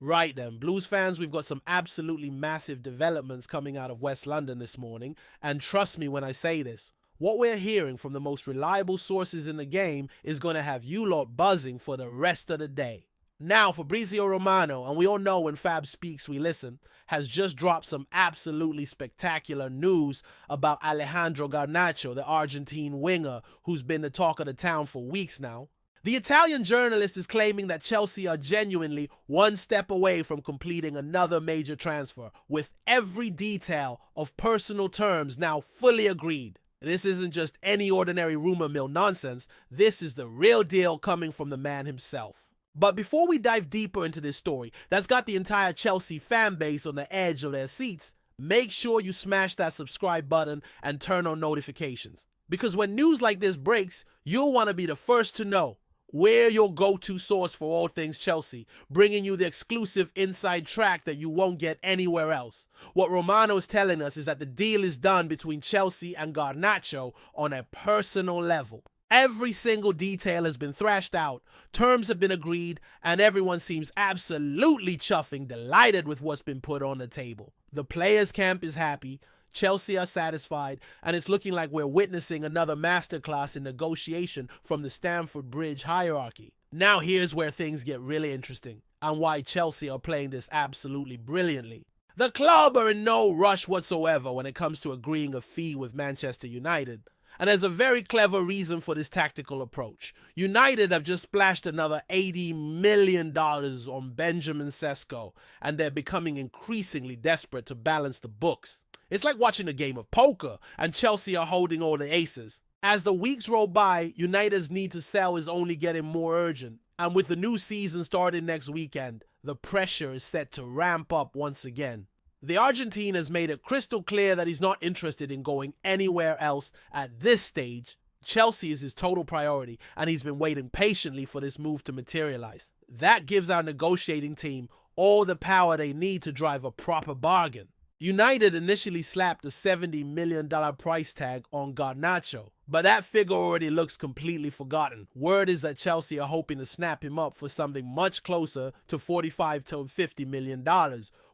Right then, Blues fans, we've got some absolutely massive developments coming out of West London this morning, and trust me when I say this, what we're hearing from the most reliable sources in the game is going to have you lot buzzing for the rest of the day. Now, Fabrizio Romano, and we all know when Fab speaks, we listen, has just dropped some absolutely spectacular news about Alejandro Garnacho, the Argentine winger who's been the talk of the town for weeks now. The Italian journalist is claiming that Chelsea are genuinely one step away from completing another major transfer, with every detail of personal terms now fully agreed. This isn't just any ordinary rumor mill nonsense, this is the real deal coming from the man himself. But before we dive deeper into this story that's got the entire Chelsea fan base on the edge of their seats, make sure you smash that subscribe button and turn on notifications. Because when news like this breaks, you'll want to be the first to know. We're your go-to source for all things Chelsea, bringing you the exclusive inside track that you won't get anywhere else. What Romano is telling us is that the deal is done between Chelsea and Garnacho on a personal level. Every single detail has been thrashed out, terms have been agreed, and everyone seems absolutely chuffing, delighted with what's been put on the table. The players' camp is happy, Chelsea are satisfied, and it's looking like we're witnessing another masterclass in negotiation from the Stamford Bridge hierarchy. Now here's where things get really interesting, and why Chelsea are playing this absolutely brilliantly. The club are in no rush whatsoever when it comes to agreeing a fee with Manchester United. And there's a very clever reason for this tactical approach. United have just splashed another $80 million on Benjamin Sesko, and they're becoming increasingly desperate to balance the books. It's like watching a game of poker, and Chelsea are holding all the aces. As the weeks roll by, United's need to sell is only getting more urgent, and with the new season starting next weekend, the pressure is set to ramp up once again. The Argentine has made it crystal clear that he's not interested in going anywhere else at this stage. Chelsea is his total priority, and he's been waiting patiently for this move to materialize. That gives our negotiating team all the power they need to drive a proper bargain. United initially slapped a $70 million price tag on Garnacho, but that figure already looks completely forgotten. Word is that Chelsea are hoping to snap him up for something much closer to $45 to $50 million,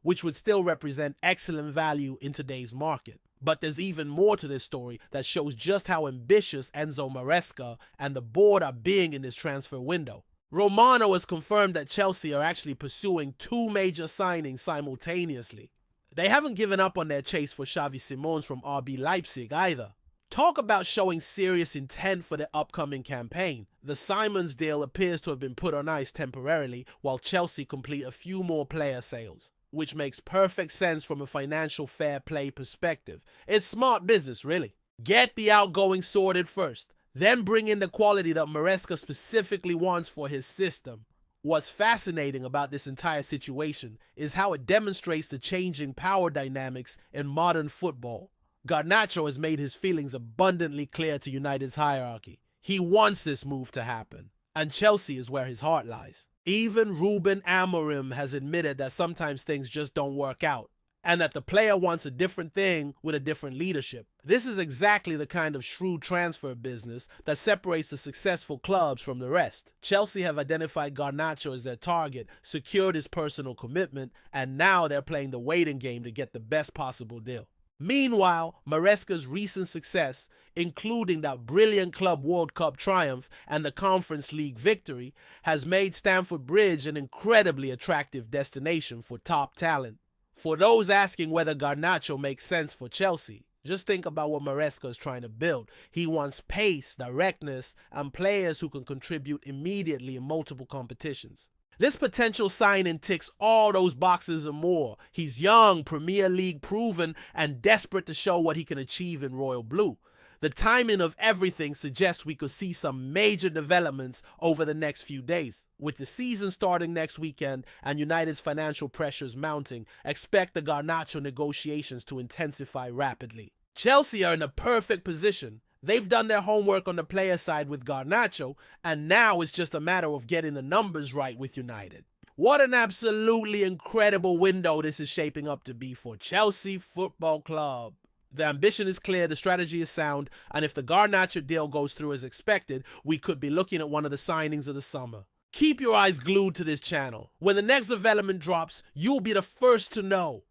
which would still represent excellent value in today's market. But there's even more to this story that shows just how ambitious Enzo Maresca and the board are being in this transfer window. Romano has confirmed that Chelsea are actually pursuing two major signings simultaneously. They haven't given up on their chase for Xavi Simons from RB Leipzig either. Talk about showing serious intent for the upcoming campaign. The Simons deal appears to have been put on ice temporarily while Chelsea complete a few more player sales, which makes perfect sense from a financial fair play perspective. It's smart business, really. Get the outgoing sorted first, then bring in the quality that Maresca specifically wants for his system. What's fascinating about this entire situation is how it demonstrates the changing power dynamics in modern football. Garnacho has made his feelings abundantly clear to United's hierarchy. He wants this move to happen, and Chelsea is where his heart lies. Even Ruben Amorim has admitted that sometimes things just don't work out, and that the player wants a different thing with a different leadership. This is exactly the kind of shrewd transfer business that separates the successful clubs from the rest. Chelsea have identified Garnacho as their target, secured his personal commitment, and now they're playing the waiting game to get the best possible deal. Meanwhile, Maresca's recent success, including that brilliant Club World Cup triumph and the Conference League victory, has made Stamford Bridge an incredibly attractive destination for top talent. For those asking whether Garnacho makes sense for Chelsea, just think about what Maresca is trying to build. He wants pace, directness, and players who can contribute immediately in multiple competitions. This potential signing ticks all those boxes and more. He's young, Premier League proven, and desperate to show what he can achieve in Royal Blue. The timing of everything suggests we could see some major developments over the next few days. With the season starting next weekend and United's financial pressures mounting, expect the Garnacho negotiations to intensify rapidly. Chelsea are in a perfect position. They've done their homework on the player side with Garnacho, and now it's just a matter of getting the numbers right with United. What an absolutely incredible window this is shaping up to be for Chelsea Football Club. The ambition is clear, the strategy is sound, and if the Garnacho deal goes through as expected, we could be looking at one of the signings of the summer. Keep your eyes glued to this channel. When the next development drops, you'll be the first to know.